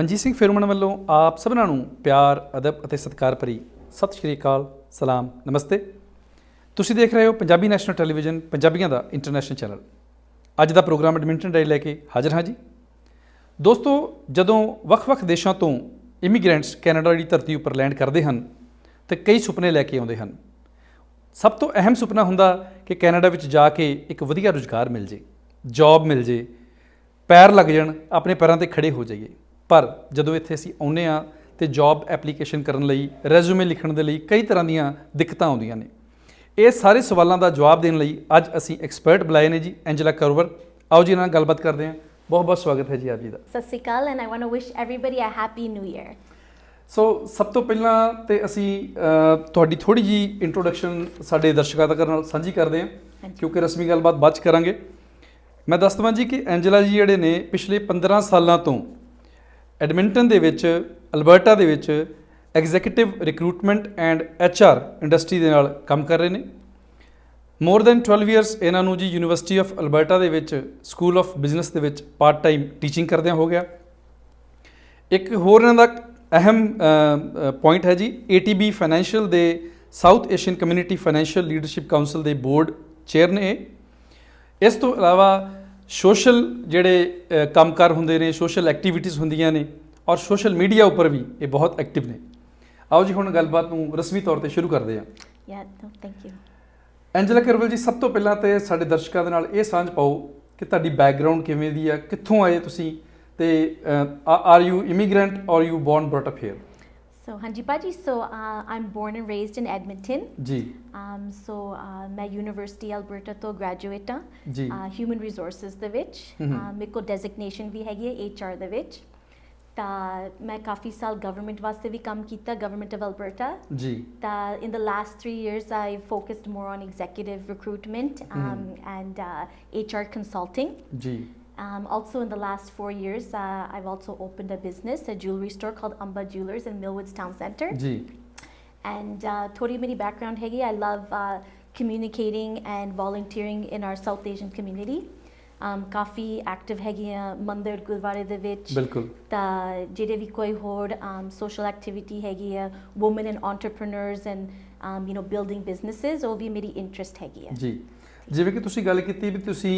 ਮਨਜੀਤ ਸਿੰਘ ਫਿਰਮਨ ਵੱਲੋਂ ਆਪ ਸਭਨਾਂ ਨੂੰ ਪਿਆਰ, ਅਦਬ ਅਤੇ ਸਤਿਕਾਰ ਭਰੀ ਸਤਿ ਸ਼੍ਰੀ ਅਕਾਲ, ਸਲਾਮ, ਨਮਸਤੇ। ਤੁਸੀਂ ਦੇਖ ਰਹੇ ਹੋ ਪੰਜਾਬੀ ਨੈਸ਼ਨਲ ਟੈਲੀਵਿਜ਼ਨ, ਪੰਜਾਬੀਆਂ ਦਾ ਇੰਟਰਨੈਸ਼ਨਲ ਚੈਨਲ। ਅੱਜ ਦਾ ਪ੍ਰੋਗਰਾਮ ਐਡਮਿੰਟਨ ਡੇ ਲੈ ਕੇ ਹਾਜ਼ਰ ਹਾਂ ਜੀ। ਦੋਸਤੋ, ਜਦੋਂ ਵੱਖ-ਵੱਖ ਦੇਸ਼ਾਂ ਤੋਂ ਇਮੀਗ੍ਰੈਂਟਸ ਕੈਨੇਡਾ ਦੀ ਧਰਤੀ ਉੱਪਰ ਲੈਂਡ ਕਰਦੇ ਹਨ ਤਾਂ ਕਈ ਸੁਪਨੇ ਲੈ ਕੇ ਆਉਂਦੇ ਹਨ। ਸਭ ਤੋਂ ਅਹਿਮ ਸੁਪਨਾ ਹੁੰਦਾ ਕਿ ਕੈਨੇਡਾ ਵਿੱਚ ਜਾ ਕੇ ਇੱਕ ਵਧੀਆ ਰੁਜ਼ਗਾਰ ਮਿਲ ਜੇ, ਜੌਬ ਮਿਲ ਜੇ, ਪੈਰ ਲੱਗ ਜਾਣ, ਆਪਣੇ ਪੈਰਾਂ 'ਤੇ ਖੜ੍ਹੇ ਹੋ ਜਾਈਏ। ਪਰ ਜਦੋਂ ਇੱਥੇ ਅਸੀਂ ਆਉਂਦੇ ਹਾਂ ਤਾਂ ਜੌਬ ਐਪਲੀਕੇਸ਼ਨ ਕਰਨ ਲਈ, ਰੈਜ਼ੂਮੇ ਲਿਖਣ ਦੇ ਲਈ ਕਈ ਤਰ੍ਹਾਂ ਦੀਆਂ ਦਿੱਕਤਾਂ ਆਉਂਦੀਆਂ ਨੇ। ਇਹ ਸਾਰੇ ਸਵਾਲਾਂ ਦਾ ਜਵਾਬ ਦੇਣ ਲਈ ਅੱਜ ਅਸੀਂ ਐਕਸਪਰਟ ਬੁਲਾਏ ਨੇ ਜੀ, ਐਂਜਲਾ ਕਰਵਰ। ਆਓ ਜੀ ਇਹਨਾਂ ਨਾਲ ਗੱਲਬਾਤ ਕਰਦੇ ਹਾਂ। ਬਹੁਤ ਬਹੁਤ ਸਵਾਗਤ ਹੈ ਜੀ ਆਪ ਜੀ ਦਾ। ਸਤਿ ਸ਼੍ਰੀ ਅਕਾਲ and I want to wish everybody a happy new year. So ਸਭ ਤੋਂ ਪਹਿਲਾਂ ਤੇ ਅਸੀਂ ਤੁਹਾਡੀ ਥੋੜ੍ਹੀ ਜਿਹੀ ਇੰਟਰੋਡਕਸ਼ਨ ਸਾਡੇ ਦਰਸ਼ਕਾਂ ਤੱਕ ਨਾਲ ਸਾਂਝੀ ਕਰਦੇ ਹਾਂ, ਕਿਉਂਕਿ ਰਸਮੀ ਗੱਲਬਾਤ ਬਾਅਦ 'ਚ ਕਰਾਂਗੇ। ਮੈਂ ਦੱਸ ਦੇਵਾਂ ਜੀ ਕਿ ਐਂਜਲਾ ਜੀ ਜਿਹੜੇ ਨੇ ਪਿਛਲੇ 15 ਸਾਲਾਂ ਤੋਂ ਐਡਮਿੰਟਨ ਦੇ ਵਿੱਚ, ਅਲਬਰਟਾ ਦੇ ਵਿੱਚ executive recruitment and HR industry ਦੇ ਨਾਲ ਕੰਮ ਕਰ ਰਹੇ ਨੇ। ਮੋਰ ਦੈਨ 12 ਇਅਰਸ ਇਹਨਾਂ ਨੂੰ ਜੀ ਯੂਨੀਵਰਸਿਟੀ ਆਫ ਅਲਬਰਟਾ ਦੇ ਵਿੱਚ ਸਕੂਲ ਆਫ ਬਿਜ਼ਨਸ ਦੇ ਵਿੱਚ ਪਾਰਟ ਟਾਈਮ ਟੀਚਿੰਗ ਕਰਦਿਆਂ ਹੋ ਗਿਆ। ਇੱਕ ਹੋਰ ਇਹਨਾਂ ਦਾ ਅਹਿਮ ਪੁਆਇੰਟ ਹੈ ਜੀ, ATB ਫਾਈਨੈਂਸ਼ੀਅਲ ਦੇ south Asian community financial leadership council ਦੇ ਬੋਰਡ ਚੇਅਰ ਨੇ। ਇਸ ਤੋਂ ਇਲਾਵਾ ਸੋਸ਼ਲ ਜਿਹੜੇ ਕੰਮਕਾਰ ਹੁੰਦੇ ਨੇ, ਸੋਸ਼ਲ ਐਕਟੀਵਿਟੀਜ਼ ਹੁੰਦੀਆਂ ਨੇ, ਔਰ ਸੋਸ਼ਲ ਮੀਡੀਆ ਉੱਪਰ ਵੀ ਇਹ ਬਹੁਤ ਐਕਟਿਵ ਨੇ। ਆਓ ਜੀ ਹੁਣ ਗੱਲਬਾਤ ਨੂੰ ਰਸਮੀ ਤੌਰ 'ਤੇ ਸ਼ੁਰੂ ਕਰਦੇ ਹਾਂ। ਥੈਂਕ ਯੂ ਐਂਜਲਾ ਕਰਵਲ ਜੀ, ਸਭ ਤੋਂ ਪਹਿਲਾਂ ਤਾਂ ਸਾਡੇ ਦਰਸ਼ਕਾਂ ਦੇ ਨਾਲ ਇਹ ਸਾਂਝ ਪਾਓ ਕਿ ਤੁਹਾਡੀ ਬੈਕਗਰਾਊਂਡ ਕਿਵੇਂ ਦੀ ਆ, ਕਿੱਥੋਂ ਆਏ ਤੁਸੀਂ, ਤੇ are you immigrant or you born brought up here? So ਹਾਂਜੀ ਭਾਜੀ, so I'm born and raised in Edmonton ਜੀ। so ਮੈਂ ਯੂਨੀਵਰਸਿਟੀ ਅਲਬਰਟਾ ਤੋਂ ਗ੍ਰੈਜੂਏਟ ਹਾਂ ਜੀ। ਹਿਊਮਨ ਰਿਸੋਰਸਿਸ ਦੇ ਵਿੱਚ। ਮੇਰੇ ਕੋਲ ਡੈਜ਼ਿਗਨੇਸ਼ਨ ਵੀ ਹੈਗੀ ਹੈ HR ਦੇ ਵਿੱਚ। ਤਾਂ ਮੈਂ ਕਾਫੀ ਸਾਲ ਗਵਰਨਮੈਂਟ ਵਾਸਤੇ ਵੀ ਕੰਮ ਕੀਤਾ, ਗਵਰਨਮੈਂਟ ਆਫ ਅਲਬਰਟਾ ਜੀ। ਤਾਂ ਇਨ the last 3 years I focused more on executive recruitment and HR consulting ਜੀ। Also in the last 4 years, I've also opened a business, a jewelry store called Amba Jewelers in Millwoods Town Centre. Ji. And thodi meri background hai, I love communicating and volunteering in our South Asian community. Kafi active ਹੈਗੀ ਆ ਮੰਦਿਰ ਗੁਰਦੁਆਰੇ ਦੇ ਵਿੱਚ। ਬਿਲਕੁਲ। ਤਾਂ ਜਿਹੜੇ ਵੀ ਕੋਈ ਹੋਰ social activity ਹੈਗੀ ਆ, women and entrepreneurs and building businesses, ਉਹ ਵੀ ਮੇਰੀ interest ਹੈਗੀ ਆ ਜੀ। ਜਿਵੇਂ ਕਿ ਤੁਸੀਂ ਗੱਲ ਕੀਤੀ ਵੀ ਤੁਸੀਂ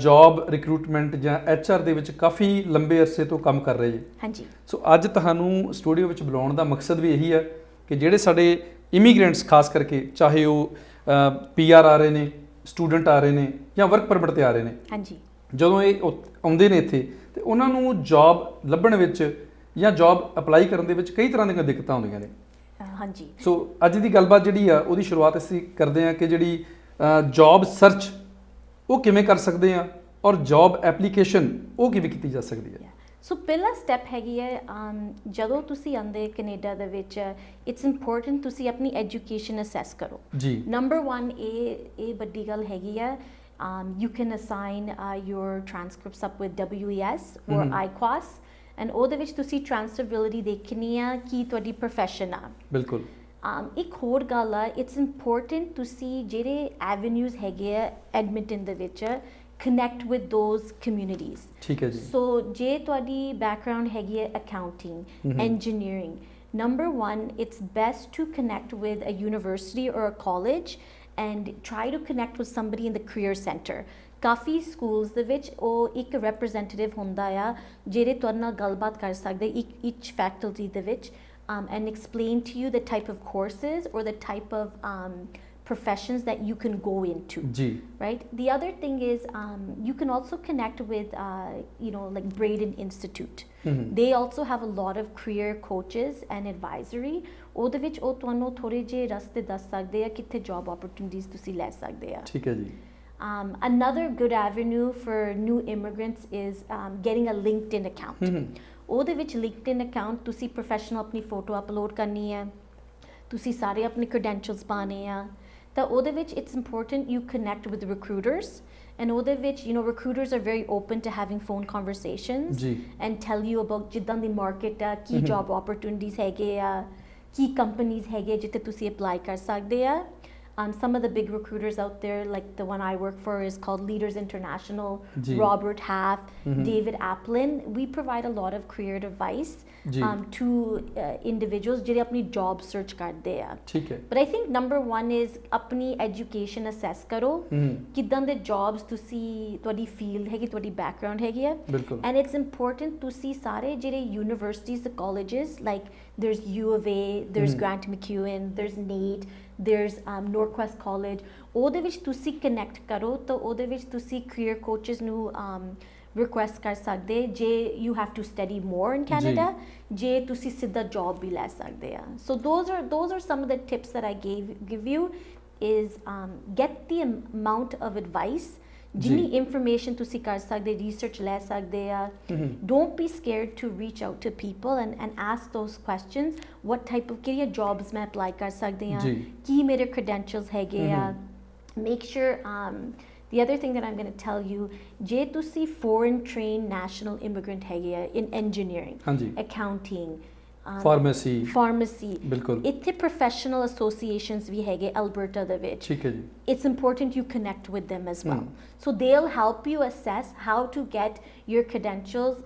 ਜੌਬ ਰਿਕਰੂਟਮੈਂਟ ਜਾਂ HR ਦੇ ਵਿੱਚ ਕਾਫੀ ਲੰਬੇ ਅਰਸੇ ਤੋਂ ਕੰਮ ਕਰ ਰਹੇ ਜੀ। ਹਾਂਜੀ। ਸੋ ਅੱਜ ਤੁਹਾਨੂੰ ਸਟੂਡੀਓ ਵਿੱਚ ਬੁਲਾਉਣ ਦਾ ਮਕਸਦ ਵੀ ਇਹੀ ਹੈ ਕਿ ਜਿਹੜੇ ਸਾਡੇ ਇਮੀਗ੍ਰੈਂਟਸ ਖਾਸ ਕਰਕੇ, ਚਾਹੇ ਉਹ PR ਆ ਰਹੇ ਨੇ, ਸਟੂਡੈਂਟ ਆ ਰਹੇ ਨੇ ਜਾਂ ਵਰਕ ਪਰਮਿਟ 'ਤੇ ਆ ਰਹੇ ਨੇ, ਹਾਂਜੀ, ਜਦੋਂ ਇਹ ਆਉਂਦੇ ਨੇ ਇੱਥੇ ਤੇ ਉਹਨਾਂ ਨੂੰ ਜੌਬ ਲੱਭਣ ਵਿੱਚ ਜਾਂ ਜੌਬ ਅਪਲਾਈ ਕਰਨ ਦੇ ਵਿੱਚ ਕਈ ਤਰ੍ਹਾਂ ਦੀਆਂ ਦਿੱਕਤਾਂ ਆਉਂਦੀਆਂ ਨੇ। ਹਾਂਜੀ। ਸੋ ਅੱਜ ਦੀ ਗੱਲਬਾਤ ਜਿਹੜੀ ਆ ਉਹਦੀ ਸ਼ੁਰੂਆਤ ਅਸੀਂ ਕਰਦੇ ਹਾਂ ਕਿ ਜਿਹੜੀ ਜੌਬ ਸਰਚ ਉਹ ਕਿਵੇਂ ਕਰ ਸਕਦੇ ਆ ਔਰ ਜੌਬ ਐਪਲੀਕੇਸ਼ਨ ਉਹ ਕਿਵੇਂ ਕੀਤੀ ਜਾ ਸਕਦੀ ਹੈ। ਸੋ ਪਹਿਲਾ ਸਟੈਪ ਹੈਗੀ ਹੈ, ਜਦੋਂ ਤੁਸੀਂ ਆਉਂਦੇ ਕੈਨੇਡਾ ਦੇ ਵਿੱਚ, ਇਟਸ ਇੰਪੋਰਟੈਂਟ ਤੁਸੀਂ ਆਪਣੀ ਐਜੂਕੇਸ਼ਨ ਅਸੈਸ ਕਰੋ ਜੀ। ਨੰਬਰ 1 ਇਹ ਵੱਡੀ ਗੱਲ ਹੈਗੀ ਹੈ, you can assign your transcripts up with WES or IQAS, and ਉਹਦੇ ਵਿੱਚ ਤੁਸੀਂ ਟ੍ਰਾਂਸਫਰਬਿਲਿਟੀ ਦੇਖਣੀ ਆ ਕੀ ਤੁਹਾਡੀ ਪ੍ਰੋਫੈਸ਼ਨ ਆ। ਬਿਲਕੁਲ। ਇੱਕ ਹੋਰ ਗੱਲ ਆ, ਇਟਸ ਇੰਪੋਰਟੈਂਟ ਤੁਸੀਂ ਜਿਹੜੇ ਐਵੇਨਿਊਜ਼ ਹੈਗੇ ਆ ਐਡਮਿੰਟਨ ਦੇ ਵਿੱਚ, connect with those communities. ਠੀਕ ਹੈ ਜੀ। ਸੋ ਜੇ ਤੁਹਾਡੀ ਬੈਕਗਰਾਉਂਡ ਹੈਗੀ ਹੈ accounting, engineering, number 1, it's best to connect with a university or a college and try to connect with somebody in the career center. Coffee schools ਦੇ ਵਿੱਚ ਉਹ ਇੱਕ ਰੈਪਰੈਜ਼ੈਂਟੇਟਿਵ ਹੁੰਦਾ ਆ ਜਿਹੜੇ ਤੁਹਾਡੇ ਨਾਲ ਗੱਲਬਾਤ ਕਰ ਸਕਦੇ each faculty ਦੇ ਵਿੱਚ, and explain to you the type of courses or the type of professions that you can go into. Ji. Right? The other thing is you can also connect with like Braden Institute. They also have a lot of career coaches and advisory. ਉਹਦੇ ਵਿੱਚ ਉਹ ਤੁਹਾਨੂੰ ਥੋੜੇ ਜਿਹੇ ਰਸਤੇ ਦੱਸ ਸਕਦੇ ਆ ਕਿੱਥੇ ਜੌਬ ਓਪਰਚੁਨਿਟੀਜ਼ ਤੁਸੀਂ ਲੈ ਸਕਦੇ ਆ। ਠੀਕ ਹੈ ਜੀ। Another good avenue for new immigrants is getting a LinkedIn account. ਉਹਦੇ ਵਿੱਚ LinkedIn account ਤੁਸੀਂ ਪ੍ਰੋਫੈਸ਼ਨਲ ਆਪਣੀ ਫੋਟੋ ਅਪਲੋਡ ਕਰਨੀ ਹੈ, ਤੁਸੀਂ ਸਾਰੇ ਆਪਣੇ ਕ੍ਰੈਡੈਂਸ਼ੀਅਲਸ ਪਾਣੇ ਆ। ਤਾਂ ਉਹਦੇ ਵਿੱਚ it's important you connect with recruiters, and ਉਹਦੇ ਵਿੱਚ recruiters are very open to having phone conversations and tell you about ਜਿੱਦਾਂ ਦੀ ਮਾਰਕੀਟ ਆ, ਕੀ ਜੌਬ ਓਪਰਚੁਨਿਟੀਜ਼ ਹੈਗੇ ਆ, ਕੀ ਕੰਪਨੀਜ਼ ਹੈਗੇ ਜਿੱਥੇ ਤੁਸੀਂ ਅਪਲਾਈ ਕਰ ਸਕਦੇ ਆ। Some of the big recruiters out there, like the one I work for is called Leaders International, ji. Robert Half, David Applin. We provide a lot of career advice to individuals ਜਿਹੜੇ ਆਪਣੀ job search ਕਰਦੇ ਆ. ਠੀਕ ਹੈ. But I think number one is ਆਪਣੀ education assess ਕਰੋ. ਕਿੱਦਾਂ ਦੇ jobs ਤੁਸੀਂ ਤੁਹਾਡੀ field ਹੈਗੀ, ਤੁਹਾਡੀ background ਹੈਗੀ ਆ. ਬਿਲਕੁਲ. And it's important ਤੁਸੀਂ ਸਾਰੇ ਜਿਹੜੇ universities, the colleges, like there's U of A, there's Grant McEwen, there's NAIT, there's Northwest College. ਉਹਦੇ ਵਿੱਚ ਤੁਸੀਂ connect ਕਰੋ ਤਾਂ ਉਹਦੇ ਵਿੱਚ ਤੁਸੀਂ career coaches ਨੂੰ request ਕਰ ਸਕਦੇ ਜੇ you have to study more in Canada, ਜੇ ਤੁਸੀਂ ਸਿੱਧਾ job ਵੀ ਲੈ ਸਕਦੇ ਆ. So those are some of the tips that I give you is get the amount of advice, ਜਿੰਨੀ information ਤੁਸੀਂ ਕਰ ਸਕਦੇ, research ਲੈ ਸਕਦੇ ਆ. Don't be scared to reach out to people and ask those questions. What type of ਕਿਹੜੀਆਂ jobs ਮੈਂ apply ਕਰ ਸਕਦੀ ਆ, ਕੀ ਮੇਰੇ credentials ਹੈਗੇ ਆ. Make sure the other thing that I'm going to tell you, ਜੇ ਤੁਸੀਂ foreign trained national immigrant ਹੈਗੇ ਆ in engineering, accounting, pharmacy, ਬਿਲਕੁਲ. ਇੱਥੇ professional associations ਵੀ ਹੈਗੇ Alberta ਦੇ ਵਿੱਚ. ਠੀਕ ਹੈ ਜੀ. It's important you connect with them as well. So they'll help you assess how to get your credentials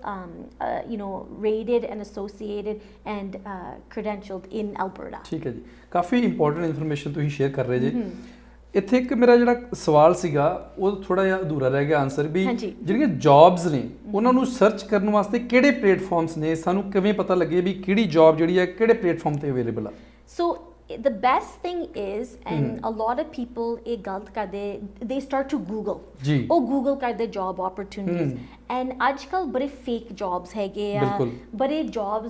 rated and associated and credentialed in Alberta. ਠੀਕ ਹੈ ਜੀ. ਕਾਫੀ ਇੰਪੋਰਟੈਂਟ ਇਨਫੋਰਮੇਸ਼ਨ ਤੁਸੀਂ ਸ਼ੇਅਰ ਕਰ ਰਹੇ ਜੇ. ਇੱਥੇ ਇੱਕ ਮੇਰਾ ਜਿਹੜਾ ਸਵਾਲ ਸੀਗਾ ਉਹ ਥੋੜਾ ਜਿਹਾ ਅਧੂਰਾ ਰਹਿ ਗਿਆ ਆਨਸਰ ਵੀ, ਜਿਹੜੀਆਂ ਜੌਬਸ ਨੇ ਉਹਨਾਂ ਨੂੰ ਸਰਚ ਕਰਨ ਵਾਸਤੇ ਕਿਹੜੇ ਪਲੇਟਫਾਰਮਸ ਨੇ, ਸਾਨੂੰ ਕਿਵੇਂ ਪਤਾ ਲੱਗੇ ਵੀ ਕਿਹੜੀ ਜੌਬ ਜਿਹੜੀ ਹੈ ਕਿਹੜੇ ਪਲੇਟਫਾਰਮ ਤੇ ਅਵੇਲੇਬਲ ਆ? ਸੋ the best thing is, and a lot of people ਇਹ ਗਲਤ ਕਰਦੇ, they start to Google. ਉਹ Google ਕਰਦੇ job opportunities, and ਅੱਜਕੱਲ ਬੜੇ fake jobs ਹੈਗੇ ਆ, ਬੜੇ jobs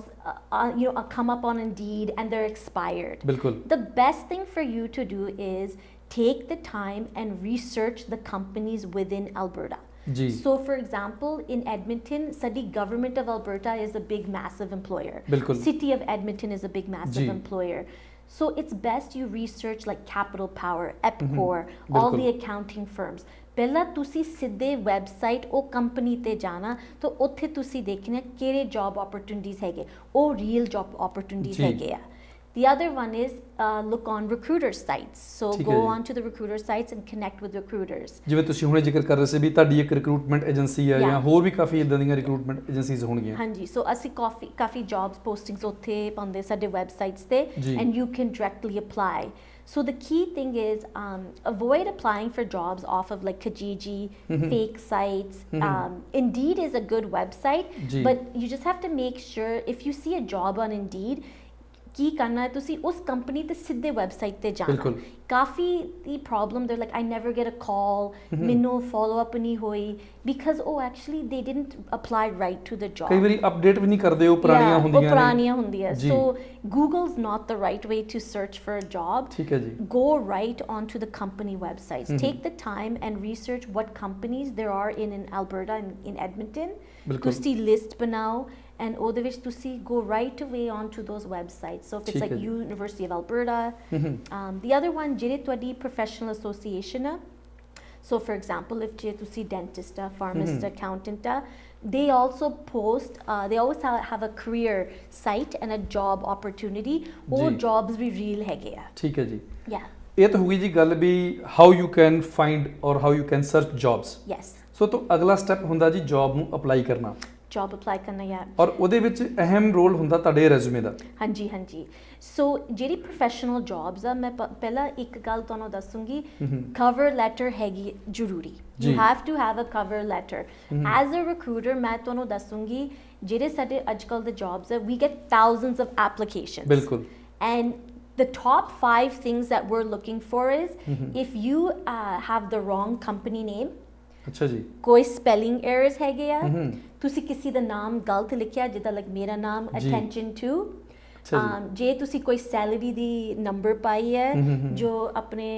come up on Indeed and they're expired. ਬਿਲਕੁਲ. The best thing for you to do is take the time and research the companies within Alberta. So for example, in Edmonton, the government of Alberta is a big massive employer. City of Edmonton is a big massive employer. So it's best you research like Capital Power, Epcor, all the accounting firms. ਪਹਿਲਾਂ ਤੁਸੀਂ ਸਿੱਧੇ website ਉਹ company ਤੇ ਜਾਣਾ ਤਾਂ ਉੱਥੇ ਤੁਸੀਂ ਦੇਖਣਾ ਕਿਹੜੇ ਜੌਬ ਓਪਰਚੁਨਿਟੀਜ਼ ਹੈਗੇ, ਉਹ ਰੀਅਲ ਜੌਬ ਓਪਰਚੁਨਿਟੀਜ਼ ਹੈਗੇ ਆ. The other one is look on recruiter sites. So go on to the recruiter sites and connect with recruiters. ਜਿਵੇਂ ਤੁਸੀਂ ਹੁਣੇ ਜ਼ਿਕਰ ਕਰ ਰਹੇ ਸੀ ਵੀ ਤੁਹਾਡੀ ਇੱਕ ਰਿਕਰੂਟਮੈਂਟ ਏਜੰਸੀ ਹੈ ਜਾਂ ਹੋਰ ਵੀ ਕਾਫੀ ਇਦਾਂ ਦੀਆਂ ਰਿਕਰੂਟਮੈਂਟ ਏਜੰਸੀਜ਼ ਹੋਣਗੀਆਂ. ਹਾਂਜੀ, ਸੋ ਅਸੀਂ ਕਾਫੀ ਜੌਬਸ ਪੋਸਟਿੰਗਸ ਉੱਥੇ ਪਾਉਂਦੇ ਸਾਡੇ ਵੈਬਸਾਈਟਸ ਤੇ, and you can directly apply. So the key thing is avoid applying for jobs off of like Kijiji, fake sites. Indeed is a good website, but you just have to make sure if you see a job on Indeed, ਕੀ ਕਰਨਾ ਹੈ ਤੁਸੀਂ ਉਸ company ਤੇ ਸਿੱਧੇ website ਤੇ ਜਾਣਾ. ਕਾਫੀ ਦੀ ਪ੍ਰੋਬਲਮ ਦੇ like I never get a call, ਮੈਨੂੰ ਫੋਲੋ ਅਪ ਨਹੀਂ ਹੋਈ, ਬਿਕਾਜ਼ ਉਹ actually they didn't apply right to the job. ਕਈ ਵਾਰੀ ਅਪਡੇਟ ਵੀ ਨਹੀਂ ਕਰਦੇ, ਉਹ ਪੁਰਾਣੀਆਂ ਹੁੰਦੀਆਂ ਨੇ. ਸੋ Google's not the right way to search for a job. ਠੀਕ ਹੈ ਜੀ. Go right onto the company websites. Take the time and research what companies there are in Alberta and in Edmonton. ਤੁਸੀਂ ਲਿਸਟ ਬਣਾਓ and ਉਹਦੇ ਵਿੱਚ ਤੁਸੀਂ go right away onto those websites. So if it's like University of Alberta, the other one ਜਿਹੜੇ ਤੁਹਾਡੀ professional association ਆ. So for example, if ਜੇ ਤੁਸੀਂ dentist ਆ, pharmacist, accountant ਆ, they also post, they always have a career site and a job opportunity. ਉਹ jobs ਵੀ real ਹੈਗੇ ਆ. ਠੀਕ ਹੈ ਜੀ. Yeah. ਇਹ ਤਾਂ ਹੋ ਗਈ ਜੀ ਗੱਲ ਵੀ how you can find or how you can search jobs. Yes. ਸੋ ਤੋਂ ਅਗਲਾ ਸਟੈਪ ਹੁੰਦਾ ਜੀ ਜੌਬ ਨੂੰ ਅਪਲਾਈ ਕਰਨਾ. ਜੌਬ ਅਪਲਾਈ ਕਰਨਾ ਯਾਰ, ਔਰ ਉਹਦੇ ਵਿੱਚ ਅਹਿਮ ਰੋਲ ਹੁੰਦਾ ਤੁਹਾਡੇ ਰੈਜ਼ੂਮੇ ਦਾ. ਹਾਂਜੀ. ਸੋ ਜਿਹੜੀ ਪ੍ਰੋਫੈਸ਼ਨਲ ਜੌਬਸ ਆ, ਮੈਂ ਪਹਿਲਾਂ ਇੱਕ ਗੱਲ ਤੁਹਾਨੂੰ ਦੱਸੂੰਗੀ, ਕਵਰ ਲੈਟਰ ਹੈਗੀ ਜ਼ਰੂਰੀ. You have to have a cover letter. As a recruiter ਮੈਂ ਤੁਹਾਨੂੰ ਦੱਸੂੰਗੀ ਜਿਹੜੇ ਸਾਡੇ ਅੱਜ ਕੱਲ੍ਹ ਦੇ ਜੌਬਸ ਆ, we get thousands of applications. ਬਿਲਕੁਲ. And the top 5 things that we're looking for is if you have the wrong company name. ਅੱਛਾ ਜੀ. ਕੋਈ ਸਪੈਲਿੰਗ ਐਰਰਸ ਹੈਗੇ ਆ, ਤੁਸੀਂ ਕਿਸੇ ਦਾ ਨਾਮ ਗਲਤ ਲਿਖਿਆ, ਜਿੱਦਾਂ ਲਾਈਕ ਮੇਰਾ ਨਾਮ attention to. ਜੇ ਤੁਸੀਂ ਕੋਈ ਸੈਲਰੀ ਦੀ ਨੰਬਰ ਪਾਈ ਹੈ ਜੋ ਆਪਣੇ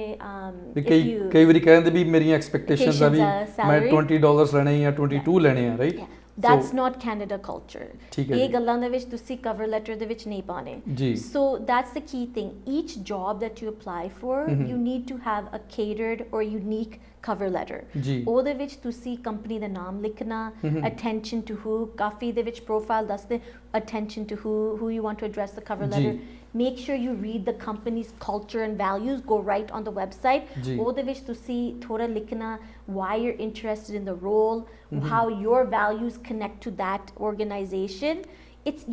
ਕਈ ਵਾਰੀ ਕਹਿੰਦੇ ਵੀ ਮੇਰੀਆਂ ਐਕਸਪੈਕਟੇਸ਼ਨਸ ਆ ਵੀ ਮੈਂ $20 ਲੈਣੇ ਜਾਂ 22 ਲੈਣੇ ਆ, right? That's not Canada culture. ਇਹ ਗੱਲਾਂ ਦੇ ਵਿੱਚ ਤੁਸੀਂ ਕਵਰ ਲੈਟਰ ਦੇ ਵਿੱਚ ਨਹੀਂ ਪਾਣੇ. So that's the key thing. Each job that you apply for, you need to have a catered or unique cover letter. ਉਹਦੇ ਵਿੱਚ ਤੁਸੀਂ ਕੰਪਨੀ ਦਾ ਨਾਮ ਲਿਖਣਾ, attention to who, ਕਾਫੀ ਦੇ ਵਿੱਚ ਪ੍ਰੋਫਾਈਲ ਦੱਸਦੇ attention to who you want to address the cover letter. make sure you read the company's culture and values, go right on the website. ਉਹਦੇ ਵਿੱਚ ਤੁਸੀਂ ਥੋੜਾ ਲਿਖਣਾ why you're interested in the role, how your values connect to that organization.